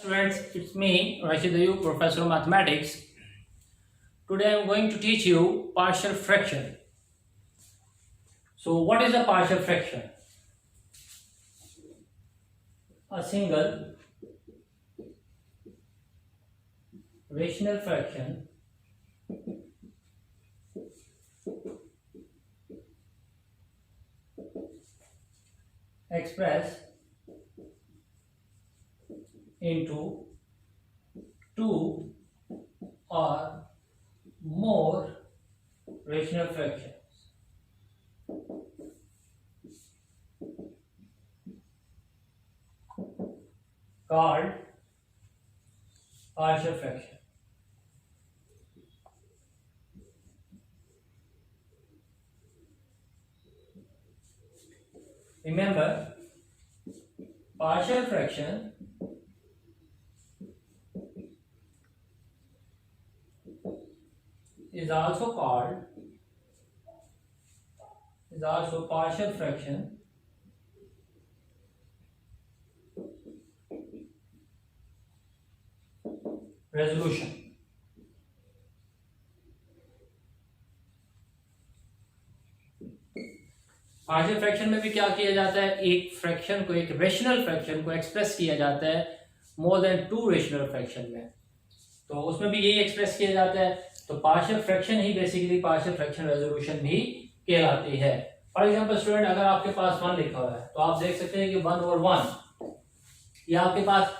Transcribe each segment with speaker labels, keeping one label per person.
Speaker 1: Students, it's me, Rashid Ayub, Professor of Mathematics. Today I am going to teach you partial fraction. So what is a partial fraction? A single rational fraction expressed into two or more rational fractions. Called partial fraction. Remember, partial fraction is also partial fraction resolution. Partial fraction में भी क्या किया जाता है, एक fraction को, एक rational fraction को एक्सप्रेस किया जाता है more than two rational fraction में, तो उसमें भी यही एक्सप्रेस किया जाता है। तो पार्शियल फ्रैक्शन ही बेसिकली पार्शियल फ्रैक्शन रेजोल्यूशन भी कहलाती है। फॉर एग्जांपल स्टूडेंट, अगर आपके पास 1 लिखा हुआ है तो आप देख सकते हैं कि 1/1 ये आपके पास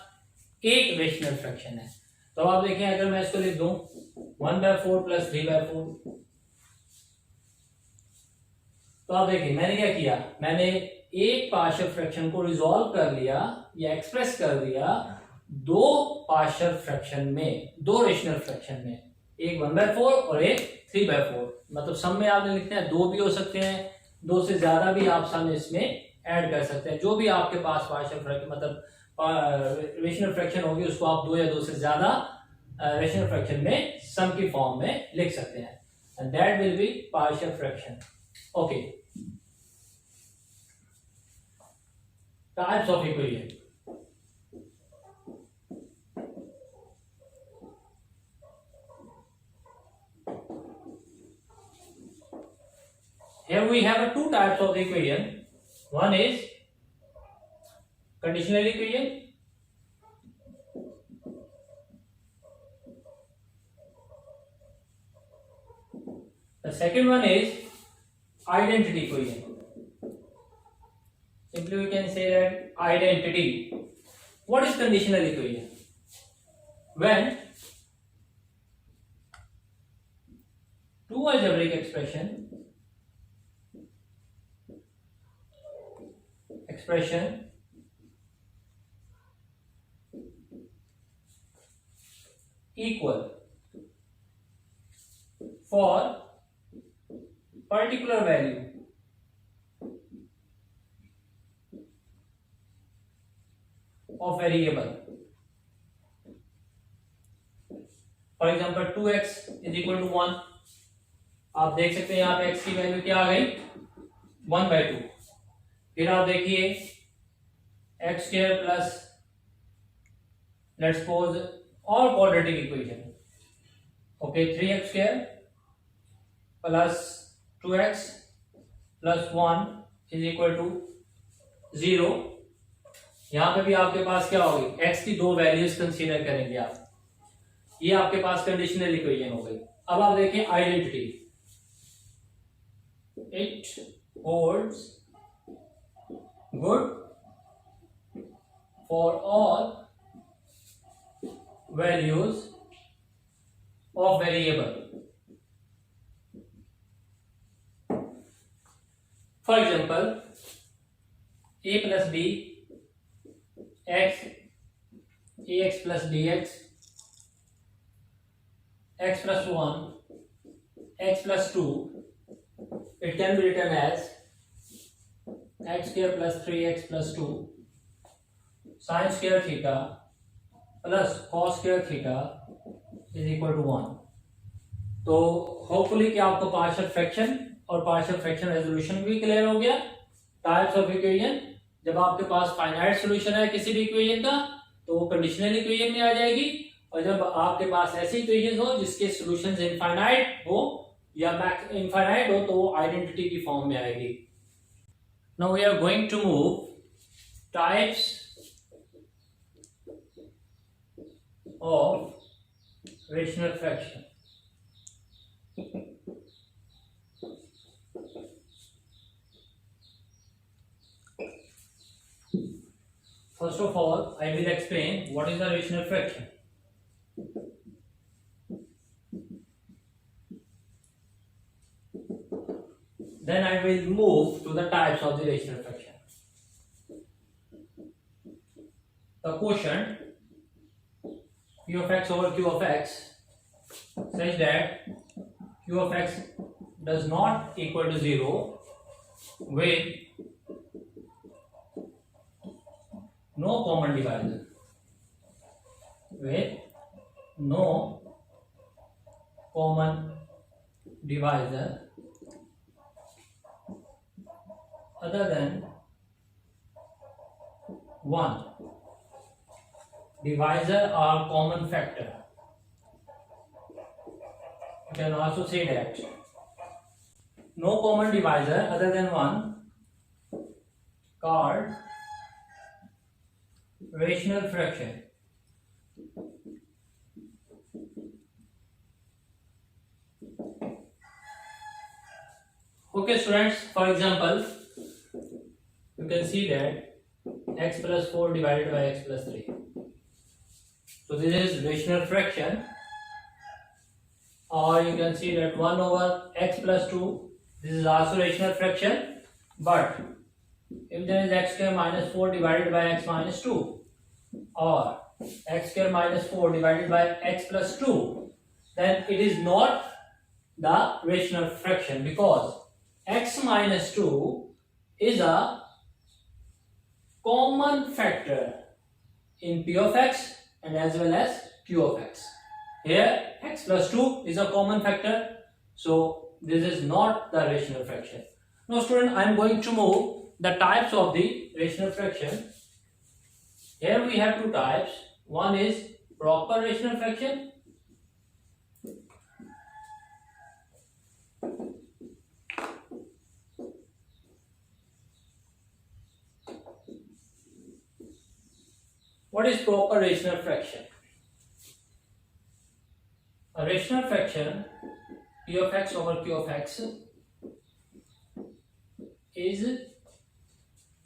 Speaker 1: एक रेशनल फ्रैक्शन है। तो आप देखें, अगर मैं इसको लिख दूं 1/4 + 3/4, तो आप देखिए मैंने क्या किया, मैंने एक पार्शियल फ्रैक्शन को रिजॉल्व कर लिया या एक्सप्रेस कर दिया दो पार्शियल फ्रैक्शन में, दो रेशनल फ्रैक्शन में, एक 1/4 और एक 3/4। मतलब सम में आपने लिखते हैं, दो भी हो सकते हैं, दो से ज्यादा भी आप सम इसमें ऐड कर सकते हैं। जो भी आपके पास पार्शियल फ्रैक्शन मतलब रेशनल फ्रैक्शन होगी उसको आप दो या दो से ज्यादा रेशनल फ्रैक्शन में सम की फॉर्म में लिख सकते हैं, and that will be partial fraction. Okay, types of equation. Here we have two types of equation. One is conditional equation. The second one is identity equation. Simply we can say that identity. What is conditional equation? When two algebraic expression equal for particular value of variable. For example, 2x = 1। आप देख सकते हैं यहाँ पे x की value क्या आ गई, 1/2। फिर आप देखिए x² प्लस लेट्स सपोज और quadratic equation, okay, 3x² plus 2x plus 1 = 0। यहां पे भी आपके पास क्या होगी, x की दो वैल्यूज कंसीडर करेंगे आप, ये आपके पास कंडीशनल इक्वेशन हो गई। अब आप देखें identity, it holds good for all values of variable. For example, a plus b x, ax plus bx, x plus 1, x plus 2, it can be written as x² plus 3x plus 2 sin² theta plus cos² theta = 1। तो hopefully कि आपको partial fraction और partial fraction resolution भी clear हो गया। Types of equation, जब आपके पास finite solution है किसी भी इक्वेशन का, तो वो कंडीशनल इक्वेशन में आ जाएगी। और जब आपके पास ऐसी इक्वेशन हो जिसके सॉल्यूशंस इनफाइनाइट हो या इनफाइनाइट हो तो वो आइडेंटिटी की फॉर्म में आएगी। Now we are going to move types of rational fraction. First of all, I will explain what is the rational fraction. Then I will move to the types of the rational fraction. The quotient P of x over Q of x such that Q of x does not equal to 0 with no common divisor, with no common divisor other than 1. Divisor or common factor. You can also say that no common divisor other than 1 called rational fraction. Okay students, for example, you can see that x plus 4 divided by x plus 3. So this is rational fraction, or you can see that 1 over x plus 2, this is also rational fraction, but if there is x square minus 4 divided by x minus 2 or x square minus 4 divided by x plus 2, then it is not the rational fraction, because x minus 2 is a common factor in P of x and as well as Q of x. Here x plus 2 is a common factor, so this is not the rational fraction. Now student, I am going to move the types of the rational fraction. Here we have two types. One is proper rational fraction. What is proper rational fraction? A rational fraction P of x over Q of x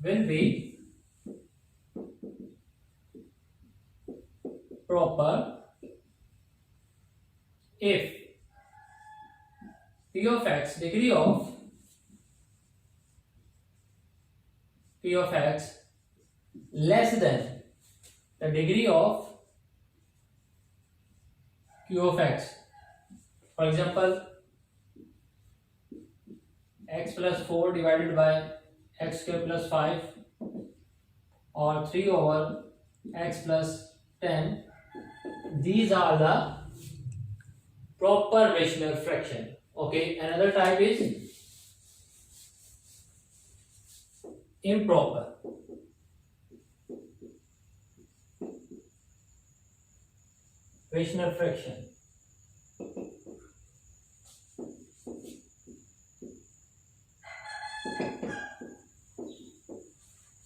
Speaker 1: will be proper if P of x, degree of P of x less than the degree of Q of x. For example, x plus 4 divided by x square plus 5 or 3 over x plus 10. These are the proper rational fraction. Okay, another type is improper. Rational fraction.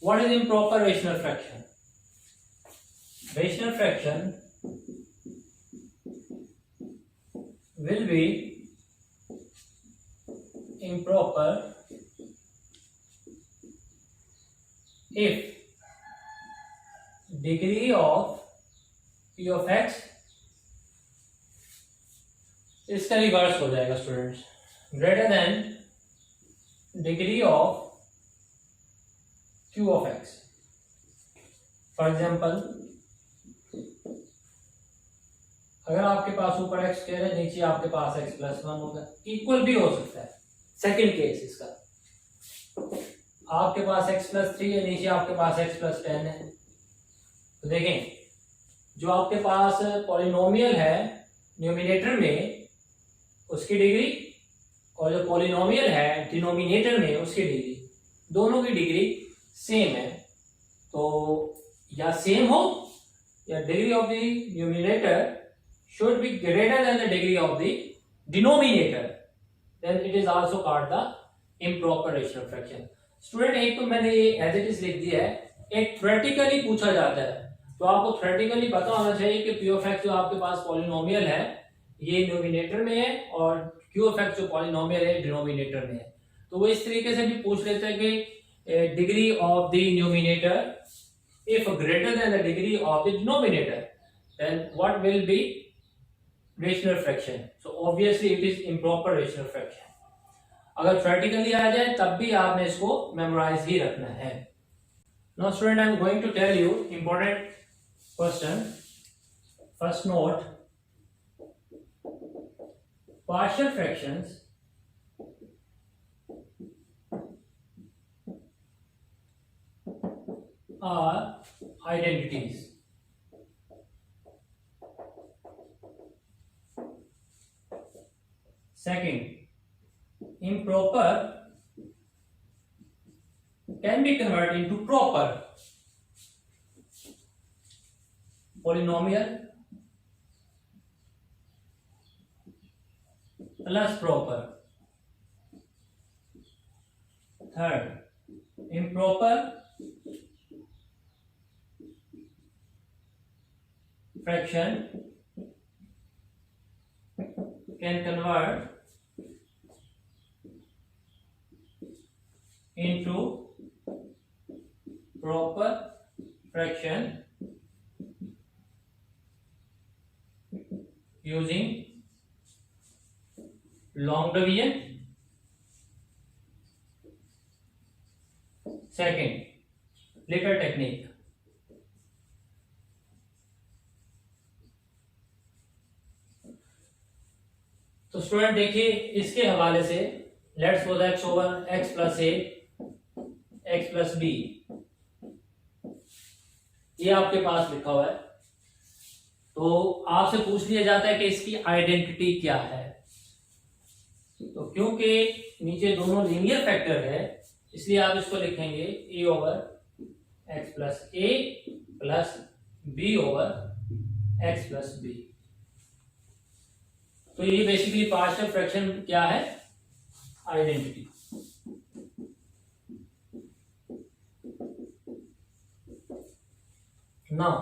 Speaker 1: What is improper rational fraction? Rational fraction will be improper if degree of P of x, इसका reverse हो जाएगा students, greater than degree of Q of x. For example, अगर आपके पास ऊपर x square है, नीचे आपके पास x plus 1 होगा, इक्वल भी हो सकता है। सेकेंड केस इसका, आपके पास x प्लस 3 है, नीचे आपके पास x प्लस 10 है। तो देखें, जो आपके पास पॉलिनोमियल है न्यूमिनेटर में उसकी डिग्री, और जो पॉलिनोमियल है डिनोमिनेटर में उसकी डिग्री, दोनों की डिग्री सेम है। तो या सेम हो या degree of the numerator should be greater than the degree of the denominator, then it is also called the improper rational fraction. Student एक तो मैंने ये एज इट इज लिख दिया है, एक थ्योरेटिकली पूछा जाता है तो आपको थ्योरेटिकली पता होना चाहिए कि पी ऑफ एक्स जो आपके पास पॉलिनोमियल है ये न्यूमिनेटर में है और क्यू ऑफ एक्स जो पॉलिनोमियल है डिनोमिनेटर में है। तो वो इस तरीके से भी पूछ लेते हैं कि degree of the numerator if greater than the degree of the denominator then what will be rational fraction? So obviously it is improper rational fraction. अगर थ्योरेटिकली आ जाए तब भी आपने इसको मेमोराइज ही रखना है। Now student, I am going to tell you important question. First note, partial fractions are identities. Second, improper can be converted into proper. Polynomial plus proper. Third, improper fraction can convert into proper fraction using long division. Second, litter technique. तो student देखिए इसके हवाले से let's suppose x over x plus A x plus B ये आपके पास लिखा हुआ है तो आपसे पूछ लिया जाता है कि इसकी आइडेंटिटी क्या है। तो क्योंकि नीचे दोनों लीनियर फैक्टर है इसलिए आप इसको लिखेंगे a over x plus A plus b over x plus B. तो ये बेसिकली पार्शियल फ्रैक्शन क्या है, आइडेंटिटी। नाउ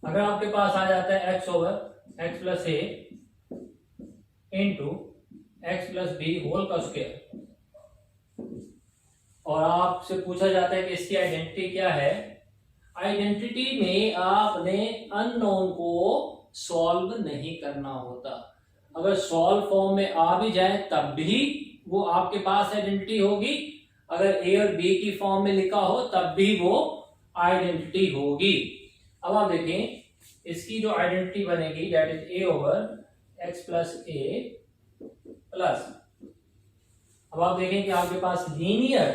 Speaker 1: अगर आपके पास आ जाता है x over x plus a into x plus b whole का स्क्वायर और आपसे पूछा जाता है कि इसकी आइडेंटिटी क्या है, आइडेंटिटी में आपने अननोन को सॉल्व नहीं करना होता। अगर सॉल्व फॉर्म में आ भी जाए तब भी वो आपके पास आइडेंटिटी होगी, अगर ए और बी की फॉर्म में लिखा हो तब भी वो आइडेंटिटी होगी। अब आप देखें इसकी जो आइडेंटिटी बनेगी that is a over x plus A plus, अब आप देखें कि आपके पास लीनियर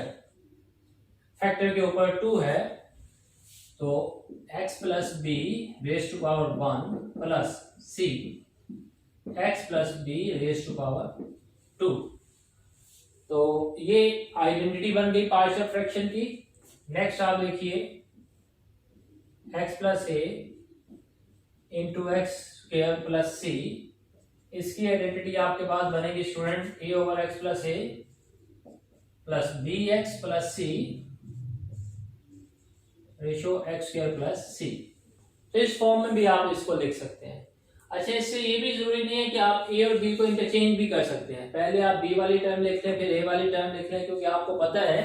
Speaker 1: फैक्टर के ऊपर 2 है तो x plus B raise to power 1 plus C x plus B raise to power 2। तो ये आइडेंटिटी बन गई पार्शियल फ्रैक्शन की। नेक्स्ट आप देखिए x plus a into x square plus c, इसकी आइडेंटिटी आपके पास बनेगी student a over x plus A plus b x plus c ratio x square plus c. तो इस फॉर्म में भी आप इसको लिख सकते हैं। अच्छा, इससे ये भी जरूरी नहीं है कि आप ए और बी को इंटरचेंज भी कर सकते हैं। पहले आप बी वाली टर्म लिख लें फिर ए वाली टर्म लिख लें, क्योंकि आपको पता है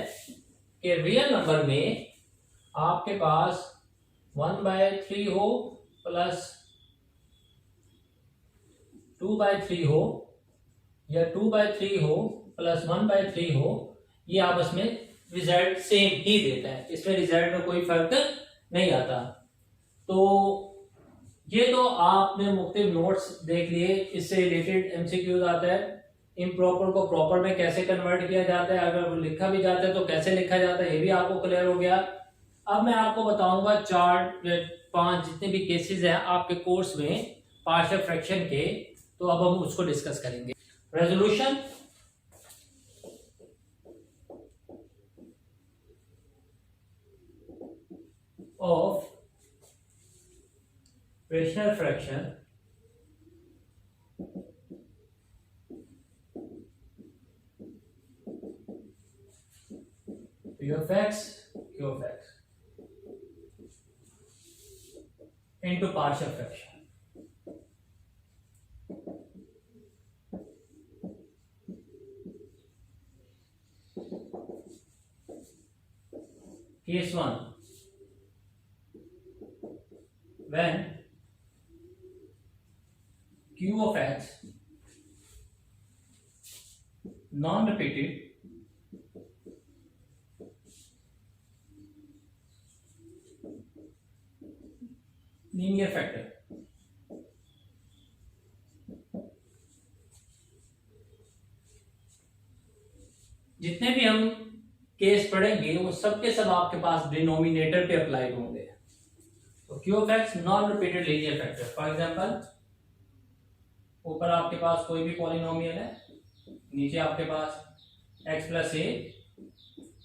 Speaker 1: कि रियल नंबर में आपके पास 1/3 हो प्लस 2/3 हो या 2/3 हो प्लस 1/3 हो, ये आपस में रिजल्ट सेम ही देता है, इसमें रिजल्ट में कोई फर्क नहीं आता। तो ये तो आपने मुख्तलिफ नोट्स देख लिए, इससे रिलेटेड एमसीक्यूज आता है। इम्प्रॉपर को प्रॉपर में कैसे कन्वर्ट किया जाता है, अगर वो लिखा भी जाता है तो कैसे लिखा जाता है, ये भी आपको क्लियर हो गया। अब मैं आपको बताऊंगा 4-5 जितने भी केसेस हैं आपके कोर्स में पार्शियल फ्रैक्शन के, तो अब हम उसको डिस्कस करेंगे। Resolution of rational fraction p of x q of x into partial fraction. Case 1, when q of x non-repeated linear factor जितने भी हम केस पढ़ेंगे वो सब के सब आपके पास डिनोमिनेटर पे अप्लाई होंगे. तो q of x non repeated linear factor. For example ऊपर आपके पास कोई भी पॉलिनोमियल है, नीचे आपके पास x प्लस ए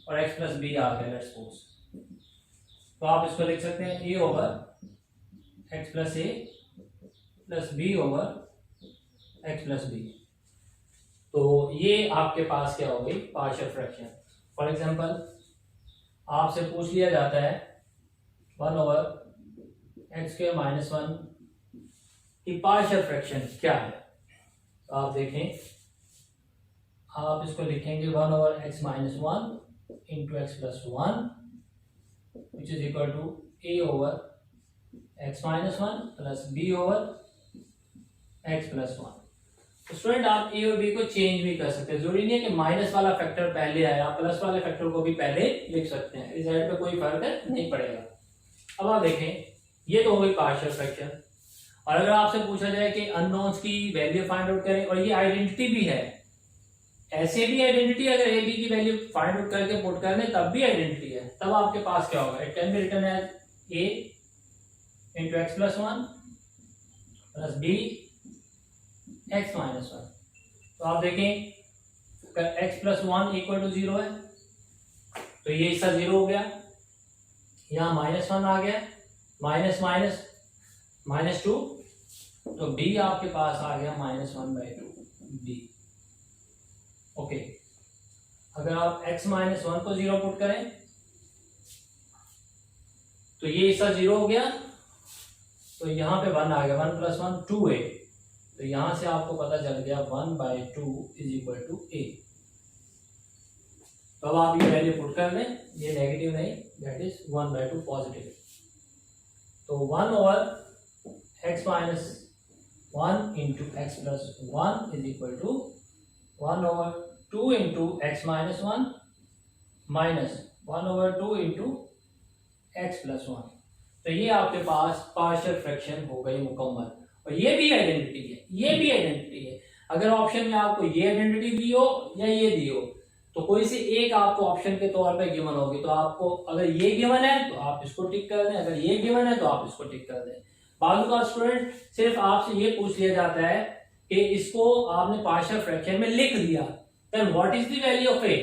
Speaker 1: और x प्लस बी आ गया लेट्स सपोज. तो आप इसको लिख सकते हैं a over x plus A plus b over x plus B. तो ये आपके पास क्या हो गई पार्शियल फ्रैक्शन. फॉर एग्जांपल आपसे पूछ लिया जाता है 1 ओवर एक्स स्क्वायर माइनस 1 की पार्शियल फ्रैक्शन क्या है. तो आप देखें, आप इसको लिखेंगे 1 over x minus 1 into x plus 1 which is equal to a over x minus 1 plus b over x plus 1. Student आप ए और बी को चेंज भी कर सकते हैं, जरूरी नहीं है कि माइनस वाला फैक्टर पहले आए, आप प्लस वाले फैक्टर को भी पहले लिख सकते हैं, रिजल्ट पे कोई फर्क नहीं पड़ेगा. अब आप देखें, ये तो हो गई पार्शियल फ्रैक्शन. और अगर आपसे पूछा जाए कि अननोन्स की वैल्यू फाइंड आउट करें और ये आइडेंटिटी भी है, ऐसे भी आइडेंटिटी, अगर ए बी की वैल्यू फाइंड आउट करके पुट कर लें तब भी आइडेंटिटी है, तब आपके पास क्या होगा, it can be written as a into x plus 1 plus b x minus 1. तो आप देखें एक्स प्लस 1 इक्वल टू 0 है, तो ये इसका 0 हो गया, यहाँ माइनस 1 आ गया, माइनस माइनस माइनस 2, तो b आपके पास आ गया माइनस 1/2 b. ओके, अगर आप x माइनस 1 को 0 पुट करें तो ये इसका 0 हो गया, तो यहाँ पे 1 आ गया, 1 प्लस 1 2a. तो यहां से आपको पता चल गया 1/2 इज इक्वल टू a. तो अब आप ये वैल्यू पुट कर लें, ये नेगेटिव नहीं, दैट इज 1/2 पॉजिटिव. तो 1 over x minus 1 into x plus 1 is equal to 1 over 2 into x minus 1 minus 1 over 2 into x plus 1. तो ये आपके पास पार्शियल फ्रैक्शन हो गई मुकम्मल. और ये भी आइडेंटिटी है, ये भी आइडेंटिटी है. अगर ऑप्शन में आपको ये आइडेंटिटी दी हो या ये दी हो, तो कोई से एक आपको ऑप्शन के तौर पे गिवन होगी, तो आपको अगर ये गिवन है तो आप इसको टिक कर दें, अगर ये गिवन है तो आप इसको टिक कर दें. बाजू का स्टूडेंट सिर्फ आपसे ये पूछ लिया जाता है कि इसको आपने पार्शियल फ्रैक्शन में लिख दिया, then what is the value of a.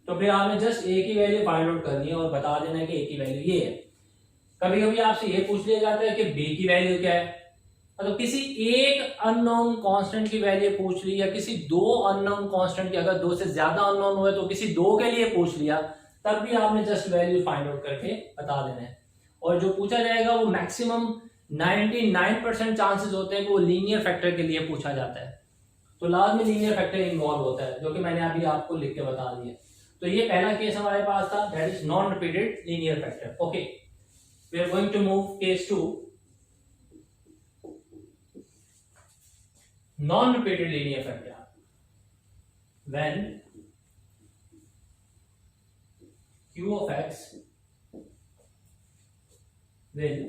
Speaker 1: तो फिर आपने जस्ट ए की वैल्यू फाइंड आउट करनी है और बता देना है कि ए की वैल्यू ये है. कभी कभी आपसे ये पूछ लिया जाता है कि बी की वैल्यू क्या है, तो किसी एक अननोन कांस्टेंट की वैल्यू पूछ ली, या किसी दो अननोन कांस्टेंट की, अगर दो से ज्यादा अननोन हुए तो किसी दो के लिए पूछ लिया, तब भी आपने जस्ट वैल्यू फाइंड आउट करके बता देना है. और जो पूछा जाएगा वो मैक्सिमम 99% चांसेस होते हैं कि वो लीनियर फैक्टर के लिए पूछा जाता है. तो लास्ट में लीनियर फैक्टर इन्वॉल्व होता है, जो कि मैंने अभी आपको लिख के बता दिया. तो ये पहला केस हमारे पास था, that is non repeated linear factor. Okay, we are going to move case 2, non-repeated linear factor. When q of x will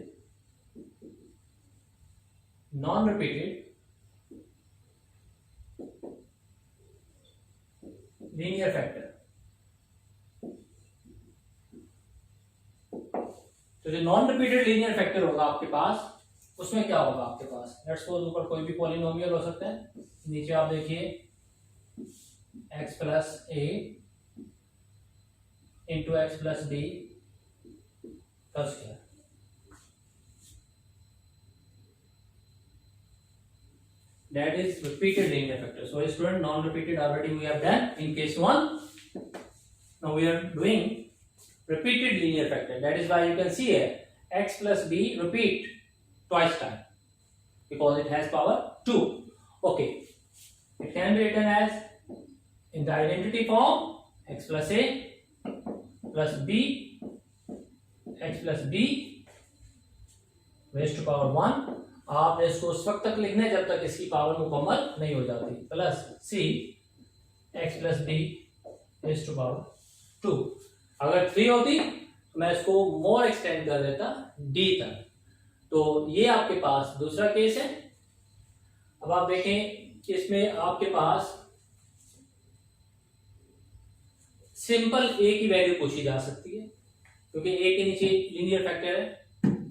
Speaker 1: non-repeated linear factor. तो जो नॉन रिपीटेड लीनियर फैक्टर होगा आपके पास, उसमें क्या होगा आपके पास, लेट्स सपोज ऊपर कोई भी पॉलिनोमियल हो सकता है, नीचे आप देखिए x plus a into x plus B का square. that is repeated linear factor. So student, non-repeated already we have done in case 1. Now we are doing repeated linear factor. That is why you can see here x plus b repeat twice time because it has power 2. Okay, it can be written as in the identity form x plus a plus b x plus b raised to power 1. आपने इसको उस वक्त तक लिखना है जब तक इसकी पावर मुकम्मल नहीं हो जाती, plus c x plus b raise to power 2. अगर 3 होती तो मैं इसको मोर एक्सटेंड कर देता डी तक. तो ये आपके पास दूसरा केस है. अब आप देखें इसमें आपके पास सिंपल ए की वैल्यू पूछी जा सकती है क्योंकि ए के नीचे लीनियर फैक्टर है.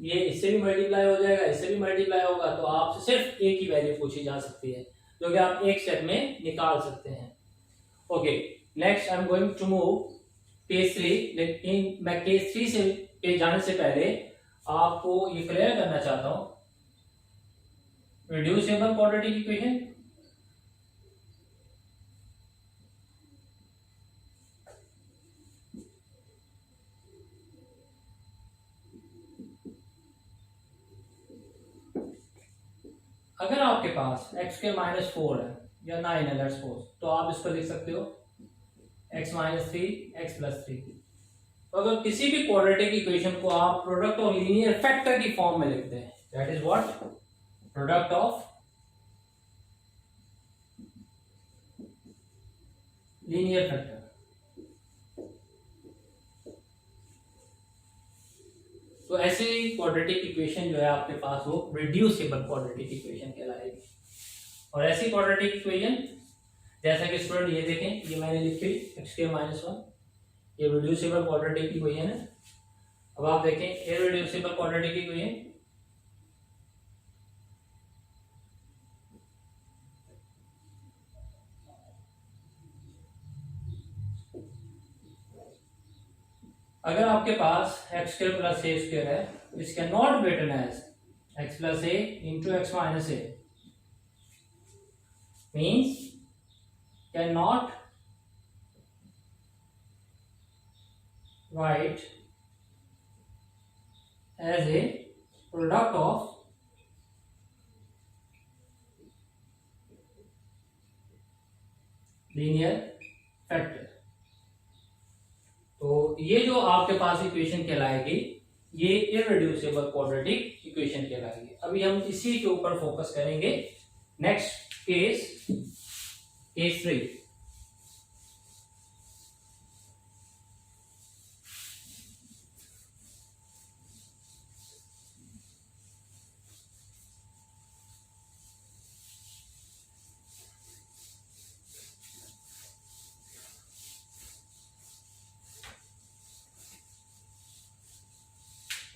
Speaker 1: ये इससे भी मल्टीप्लाई हो जाएगा, इससे भी मल्टीप्लाई होगा, तो आपसे सिर्फ ए की वैल्यू पूछी जा सकती है जो कि आप एक स्टेप में निकाल सकते हैं. Okay, next I am going to move case 3. लेकिन मैं केस 3 से पे जाने से पहले आपको ये क्लियर करना चाहता हूं. रिड्यूसिबल क्वाड्रेटिक इक्वेशन अगर आपके पास x के -4 है या 9 है लेट्स सपोज, तो आप इसको लिख सकते हो x - 3 x + 3. तो अगर किसी भी क्वाड्रेटिक इक्वेशन को आप प्रोडक्ट ऑफ लीनियर फैक्टर की फॉर्म में लिखते हैं, that is what product of linear factor. तो ऐसे क्वाड्रेटिक इक्वेशन जो है आपके पास वो रिड्यूसिबल क्वाड्रेटिक इक्वेशन कहलाएगी. और ऐसी क्वाड्रेटिक इक्वेशन जैसा कि स्टूडेंट ये देखें, ये मैंने लिखी x² - 1, ये रिड्यूसिबल क्वाड्रेटिक इक्वेशन है. अब आप देखें इररिड्यूसिबल क्वाड्रेटिक इक्वेशन अगर आपके पास x² + a² है, which cannot be written as x + a into x - a, means cannot write as a product of linear factor. तो ये जो आपके पास इक्वेशन कहलाएगी ये इररिड्यूसिबल क्वाड्रेटिक इक्वेशन कहलाएगी. अभी हम इसी के ऊपर फोकस करेंगे. Next case 3.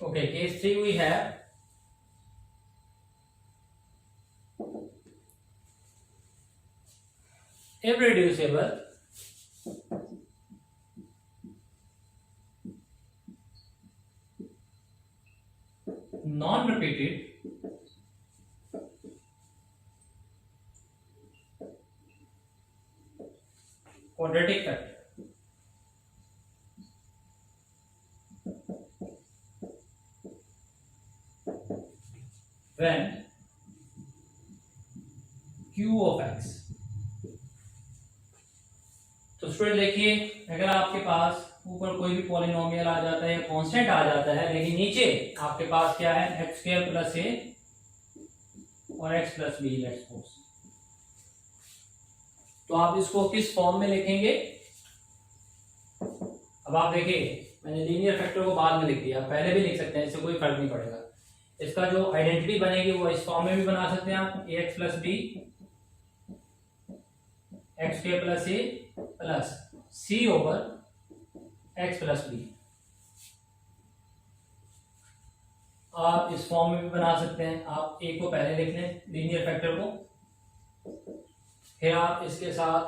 Speaker 1: Okay, case 3 we have irreducible non-repeated quadratic factor. When q of x, तो स्टूडेंट देखिए अगर आपके पास ऊपर कोई भी पॉलिनोमियल आ जाता है या कांस्टेंट आ जाता है, लेकिन नीचे आपके पास क्या है x² + a और x + b लेट्स सपोज, तो आप इसको किस फॉर्म में लिखेंगे. अब आप देखिए मैंने लीनियर फैक्टर को बाद में लिख दिया, पहले भी लिख सकते हैं, इससे कोई फर्क नहीं पड़ेगा. इसका जो आइडेंटिटी बनेगी वो इस फॉर्म में भी बना सकते हैं आप, ax + b x² + a plus c over x + b. आप इस फॉर्म में भी बना सकते हैं. आप a को पहले लिख लें लीनियर फैक्टर को, फिर आप इसके साथ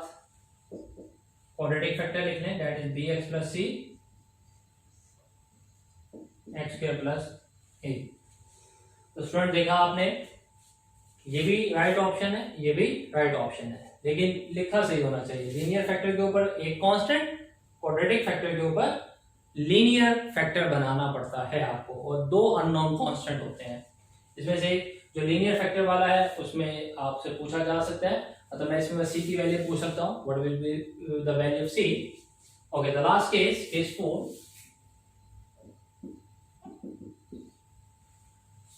Speaker 1: क्वाड्रेटिक फैक्टर लिख लें, that is bx + c x² + a. तो स्टूडेंट देखा आपने ये भी राइट ऑप्शन है, ये भी राइट ऑप्शन है, लेकिन लिखा सही होना चाहिए। लीनियर फैक्टर के ऊपर एक कांस्टेंट, क्वाड्रेटिक फैक्टर के ऊपर लीनियर फैक्टर बनाना पड़ता है आपको, और दो अननोन कांस्टेंट होते हैं। इसमें से जो लीनियर फैक्टर वाला है उसमें आपसे पूछा जा सकता है, मतलब मैं इसमें सी की वैल्यू पूछ सकता हूँ, what will be the value of c. Okay, the last case 4।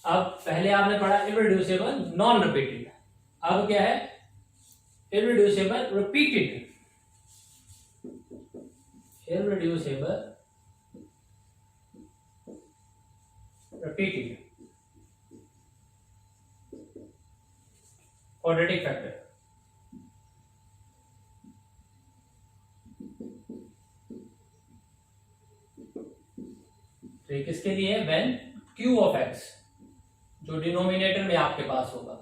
Speaker 1: अब पहले आपने पढ़ा इररिड्यूसिबल नॉन रिपीटेड, अब क्या है irreducible repeated. Irreducible repeated quadratic factor. तो ये किसके लिए है? व्हेन q ऑफ x जो डिनोमिनेटर में आपके पास होगा,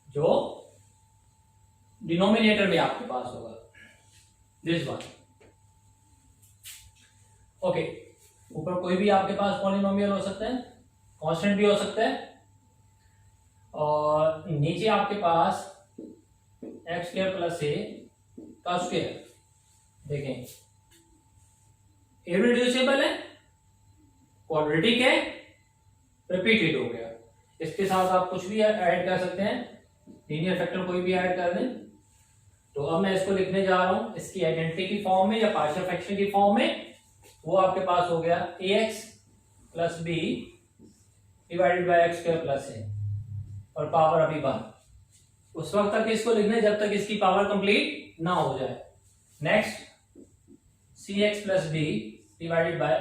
Speaker 1: जो डिनोमिनेटर में आपके पास होगा, दिस वन। ओके, ऊपर कोई भी आपके पास पॉलिनोमियल हो सकता है, कांस्टेंट भी हो सकता है, और नीचे आपके पास एक्स स्क्वायर प्लस ए का स्क्वायर। देखें, इररिड्यूसिबल है, क्वाड्रेटिक है, रिपीटेड हो गया। इसके साथ आप कुछ भी ऐड कर सकते हैं, लीनियर फैक्टर कोई भी ऐड कर दें। तो अब मैं इसको लिखने जा रहा हूं इसकी आइडेंटिटी की फॉर्म में या पार्शियल फ्रैक्शन की फॉर्म में। वो आपके पास हो गया ax plus b divided by x square plus a, और पावर अभी 1। उस वक्त तक इसको लिखने जब तक इसकी पावर कंप्लीट ना हो जाए। Next cx plus b divided by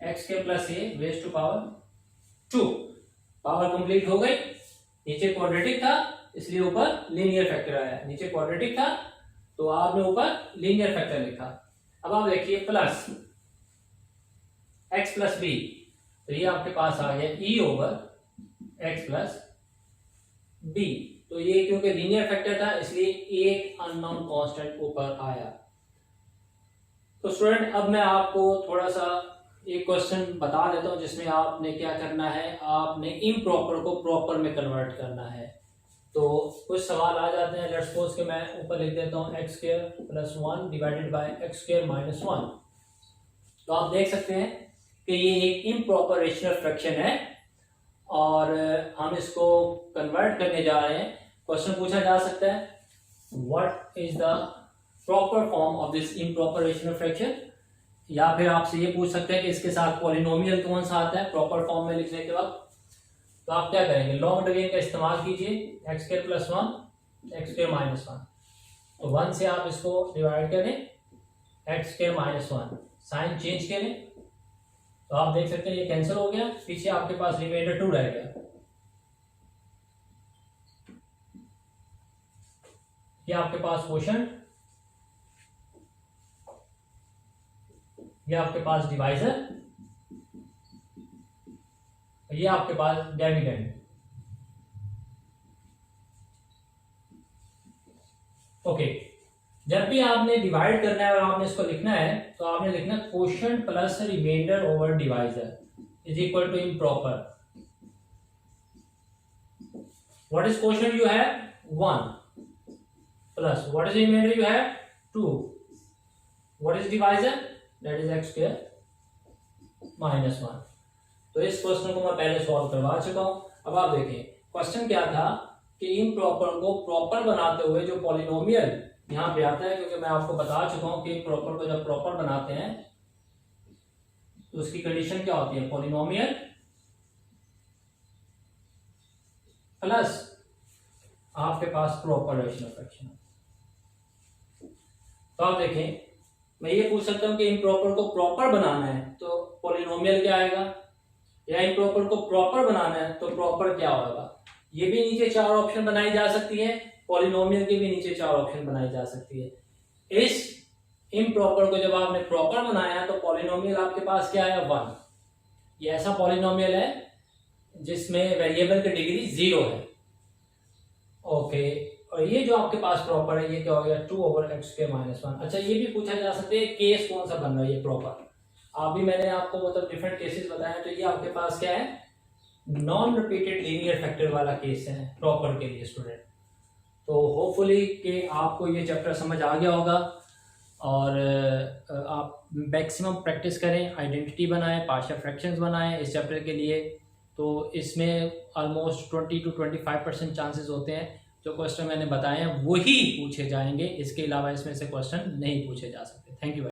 Speaker 1: x square plus a raise to power 2। Power complete हो गई। नीचे क्वाड्रेटिक था इसलिए ऊपर लीनियर फैक्टर आया, नीचे क्वाड्रेटिक था तो आपने ऊपर लीनियर फैक्टर लिखा। अब आप देखिए प्लस x प्लस बी, तो ये आपके पास आ गया e over x plus B. तो ये क्योंकि लीनियर फैक्टर था इसलिए एक अननोन कांस्टेंट ऊपर आया। तो स्टूडेंट अब मैं आपको थोड़ा सा एक क्वेश्चन बता देता हूं जिसमें आपने क्या करना है, आपने इम्प्रॉपर को प्रॉपर में कन्वर्ट करना है। तो कुछ सवाल आ जाते हैं, लेट्स सपोज कि मैं ऊपर लिख देता हूं x square plus 1 divided by x square minus 1। तो आप देख सकते हैं कि ये एक इम्प्रॉपर रेशनल फ्रैक्शन है और हम इसको कन्वर्ट करने जा रहे हैं। क्वेश्चन पूछा जा सकता है what is the proper form of this improper rational fraction, या फिर आपसे ये पूछ सकते हैं कि इसके साथ पॉलिनोमियल कौन सा आता है प्रॉपर फॉर्म में लिखने के वक्त। तो आप क्या करेंगे, लॉन्ग डिवीजन का इस्तेमाल कीजिए, x square plus 1 x square minus 1। तो 1 से आप इसको डिवाइड करें x square minus 1, sign change करें तो आप देख सकते हैं ये कैंसिल हो गया, पीछे आपके पास रिमाइंडर 2 रह गया। ये आपके पास क्वोशंट, ये आपके पास डिवाइजर, ये आपके पास डिविडेंड। ओके, जब भी आपने डिवाइड करना है और आपने इसको लिखना है तो आपने लिखना quotient plus remainder over divisor is equal to improper. What is quotient? You have 1 plus what is remainder? You have 2। What is divisor? That is x square minus 1। तो इस क्वेश्चन को मैं पहले सॉल्व करवा चुका हूं। अब आप देखें क्वेश्चन क्या था कि इम्प्रॉपर को प्रॉपर बनाते हुए जो पॉलिनोमियल यहां पे आता है, क्योंकि मैं आपको बता चुका हूं कि प्रॉपर को जब प्रॉपर बनाते हैं तो उसकी कंडीशन क्या होती है, पॉलिनोमियल प्लस आपके पास प्रॉपर रेशनल फ्रैक्शन। तो आप देखें मैं ये पूछ सकता हूं कि इम्प्रॉपर को प्रॉपर बनाना है तो पॉलिनोमियल क्या आएगा, या इम्प्रॉपर को प्रॉपर बनाना है तो प्रॉपर क्या होगा। ये भी नीचे 4 ऑप्शन बनाई जा सकती है, पॉलिनोमियल के भी नीचे 4 ऑप्शन बनाई जा सकती है। इस इम्प्रॉपर को जब आपने प्रॉपर बनाया तो पॉलिनोमियल आपके पास क्या है, 1। ये ऐसा पॉलिनोमियल है जिसमें वेरिएबल की डिग्री 0 है। ओके, और ये जो आपके पास प्रॉपर है ये क्या हो गया, 2 ओवर एक्स स्क्वायर माइनस 1। अच्छा, ये भी पूछा जा सकता है केस कौन सा बन रहा है ये प्रॉपर। अभी मैंने आपको मतलब डिफरेंट केसेस बताए, तो ये आपके पास क्या है नॉन रिपीटेड लीनियर फैक्टर वाला केस है प्रॉपर के लिए स्टूडेंट। तो होपफुली कि आपको ये चैप्टर समझ आ गया होगा और आप मैक्सिमम प्रैक्टिस करें, आइडेंटिटी बनाएं, पार्शियल फ्रैक्शंस बनाएं इस चैप्टर के लिए। तो इसमें ऑलमोस्ट 20 to 25% चांसेस होते हैं जो क्वेश्चन मैंने बताए हैं वही पूछे जाएंगे, इसके अलावा इसमें से क्वेश्चन नहीं पूछे जा सकते। Thank you.